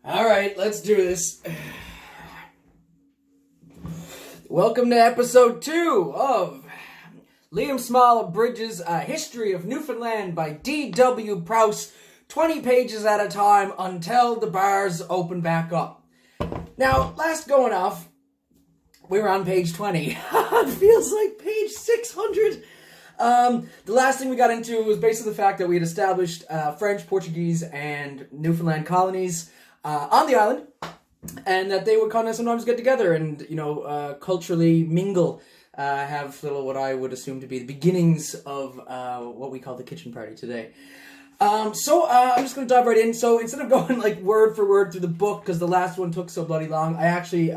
Alright, let's do this. Welcome to episode 2 of Liam Small Abridges A History of Newfoundland by D.W. Prowse, 20 pages at a time until the bars open back up. Now, last going off, we were on page 20. It feels like page 600. The last thing we got into was basically the fact that we had established French, Portuguese, and Newfoundland colonies on the island, and that they would kind of sometimes get together and, culturally mingle, have little what I would assume to be the beginnings of what we call the kitchen party today. So I'm just going to dive right in. So instead of going like word for word through the book, because the last one took so bloody long, I actually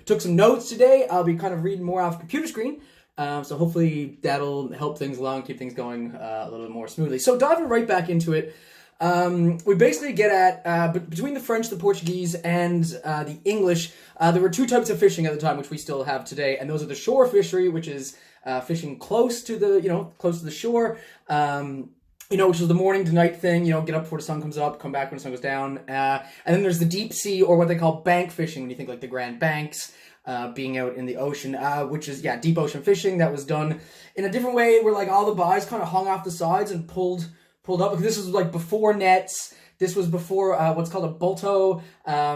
took some notes today. I'll be kind of reading more off the computer screen. So hopefully that'll help things along, keep things going a little bit more smoothly. So diving right back into it, we basically get at, between the French, the Portuguese, and the English, there were two types of fishing at the time, which we still have today, and those are the shore fishery, which is fishing close to the shore, which is the morning to night thing, get up before the sun comes up, come back when the sun goes down, and then there's the deep sea, or what they call bank fishing, when you think like the Grand Banks, being out in the ocean, which is, deep ocean fishing. That was done in a different way, where like all the buys kind of hung off the sides and pulled up. This was like before nets. This was before what's called a bulto.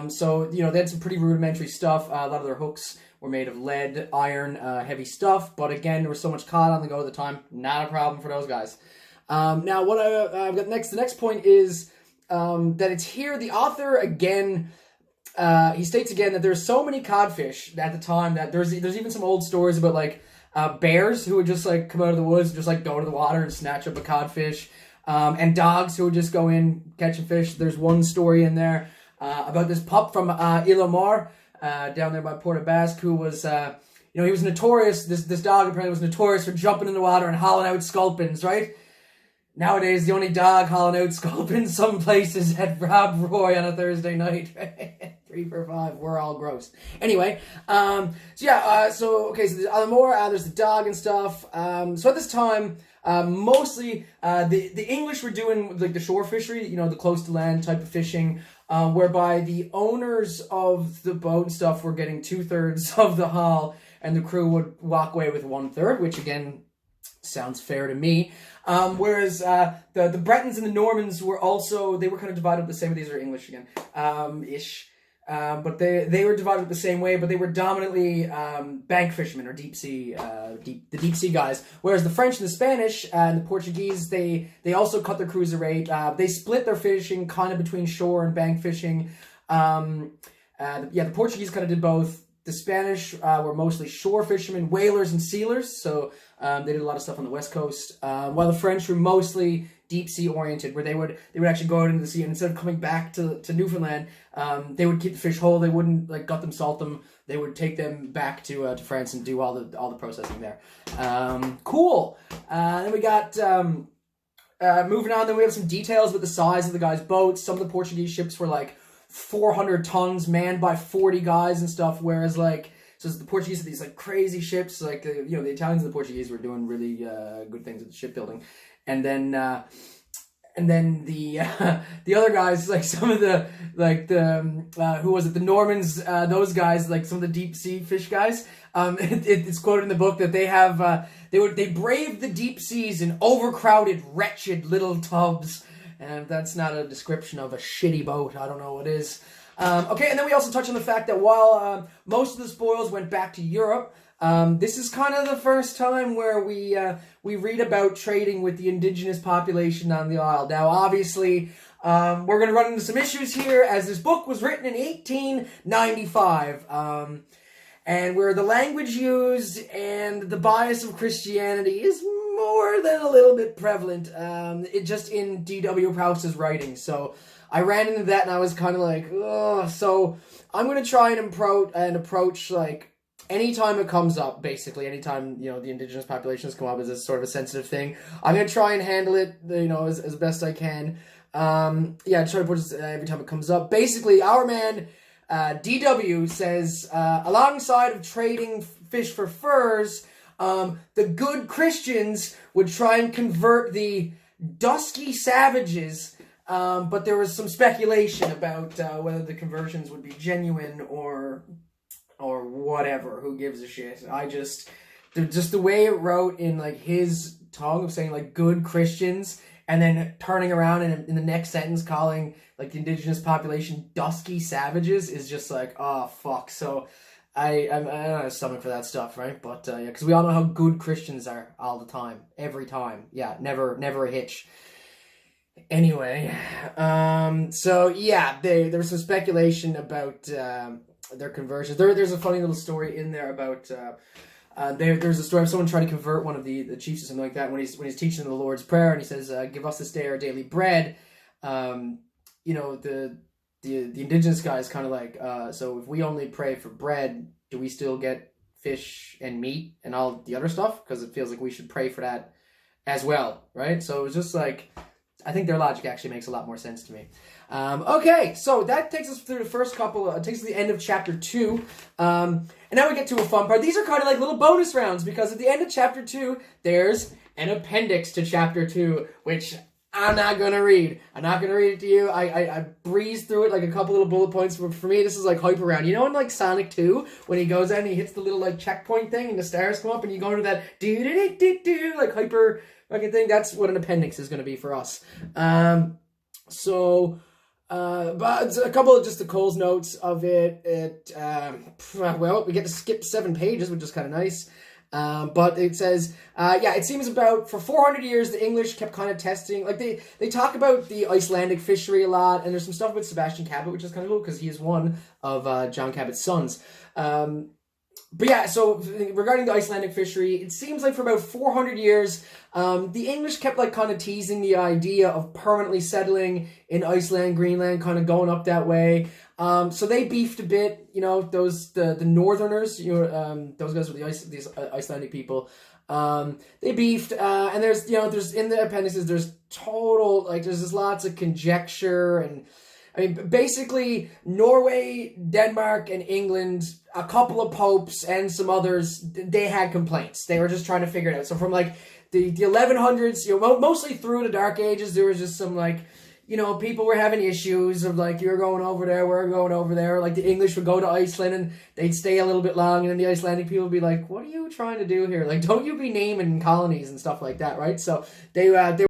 So, they had some pretty rudimentary stuff. A lot of their hooks were made of lead, iron, heavy stuff. But again, there was so much cod on the go at the time. Not a problem for those guys. Now, what I've got next, the next point is that it's here. The author, again, he states again that there's so many codfish at the time that there's even some old stories about like bears who would just like come out of the woods and just like go to the water and snatch up a codfish. And dogs who would just go in, catch a fish. There's one story in there about this pup from Île-aux-Morts, down there by Port Basque, who was, he was notorious. This dog apparently was notorious for jumping in the water and hauling out sculpins, right? Nowadays, the only dog hauling out sculpins some places at Rob Roy on a Thursday night. 3 for 5, we're all gross. Anyway, so there's Île-aux-Morts, there's the dog and stuff. So at this time, mostly the English were doing like the shore fishery, the close to land type of fishing, whereby the owners of the boat and stuff were getting 2/3 of the haul, and the crew would walk away with 1/3, which again sounds fair to me. Whereas the Bretons and the Normans were also, they were kind of divided up the same way. These are English again, ish. But they were divided up the same way, but they were dominantly bank fishermen or deep sea, the deep sea guys. Whereas the French and the Spanish and the Portuguese, they also cut their cruiser rate. They split their fishing kind of between shore and bank fishing. The Portuguese kind of did both. The Spanish were mostly shore fishermen, whalers and sealers, so they did a lot of stuff on the west coast. While the French were mostly deep sea oriented, where they would actually go out into the sea, and instead of coming back to Newfoundland, they would keep the fish whole. They wouldn't like gut them, salt them. They would take them back to France and do all the processing there. Cool. Then we got moving on. Then we have some details with the size of the guys' boats. Some of the Portuguese ships were like 400 tons, manned by 40 guys and stuff. Whereas so the Portuguese had these like crazy ships. Like the Italians and the Portuguese were doing really good things with shipbuilding. And then the other guys, like some of the who was it, the Normans, those guys, like some of the deep sea fish guys, it's quoted in the book that they braved the deep seas in overcrowded, wretched little tubs. And if that's not a description of a shitty boat, I don't know what is. Okay, and then we also touch on the fact that while most of the spoils went back to Europe, this is kind of the first time where we read about trading with the indigenous population on the isle. Now, obviously, we're going to run into some issues here, as this book was written in 1895, and where the language used and the bias of Christianity is more than a little bit prevalent, just in D.W. Prowse's writing. So I ran into that, and I was kind of like, ugh. So I'm going to try and approach like, anytime it comes up, basically, anytime, the indigenous populations come up as a sort of a sensitive thing, I'm going to try and handle it, as best I can. Try to put it every time it comes up. Basically, our man, DW, says, alongside of trading fish for furs, the good Christians would try and convert the dusky savages But there was some speculation about whether the conversions would be genuine or whatever. Who gives a shit? Just the way it wrote in like his tongue of saying like good Christians, and then turning around and in the next sentence calling like the indigenous population dusky savages is just like, oh fuck. So I don't have a stomach for that stuff, right? But yeah, because we all know how good Christians are all the time, every time. Yeah, never a hitch. Anyway, so yeah, there was some speculation about their conversions. There's a funny little story in there about there's a story of someone trying to convert one of the chiefs or something like that when he's teaching the Lord's Prayer, and he says, "Give us this day our daily bread." You know, the indigenous guy is kind of like, so if we only pray for bread, do we still get fish and meat and all the other stuff? Because it feels like we should pray for that as well, right? So it was just like, I think their logic actually makes a lot more sense to me. Okay, so that takes us through the first couple, takes us to the end of chapter 2. And now we get to a fun part. These are kind of like little bonus rounds, because at the end of chapter 2, there's an appendix to chapter 2, which I'm not going to read. I'm not going to read it to you. I breezed through it like a couple little bullet points. But for me, this is like hype around. You know in like Sonic 2, when he goes out and he hits the little like checkpoint thing and the stars come up and you go into that do-do-do-do-do like hyper fucking thing? That's what an appendix is going to be for us. But a couple of just the Cole's notes of it. Well, we get to skip 7 pages, which is kind of nice. But it says, it seems about for 400 years the English kept kind of testing, like they talk about the Icelandic fishery a lot, and there's some stuff with Sebastian Cabot, which is kind of cool because he is one of John Cabot's sons. But yeah, so regarding the Icelandic fishery, it seems like for about 400 years, the English kept like kind of teasing the idea of permanently settling in Iceland, Greenland, kind of going up that way. So they beefed a bit, you know, the Northerners, you know, those guys were these Icelandic people. They beefed, and there's in the appendices, there's there's lots of conjecture, and I mean, basically Norway, Denmark, and England, a couple of popes and some others, they had complaints. They were just trying to figure it out. So from like the 1100s, you know, mostly through the Dark Ages, there was just some like, you know, people were having issues of like, you're going over there, we're going over there. Like the English would go to Iceland and they'd stay a little bit long, and then the Icelandic people would be like, what are you trying to do here? Like, don't you be naming colonies and stuff like that, right? So they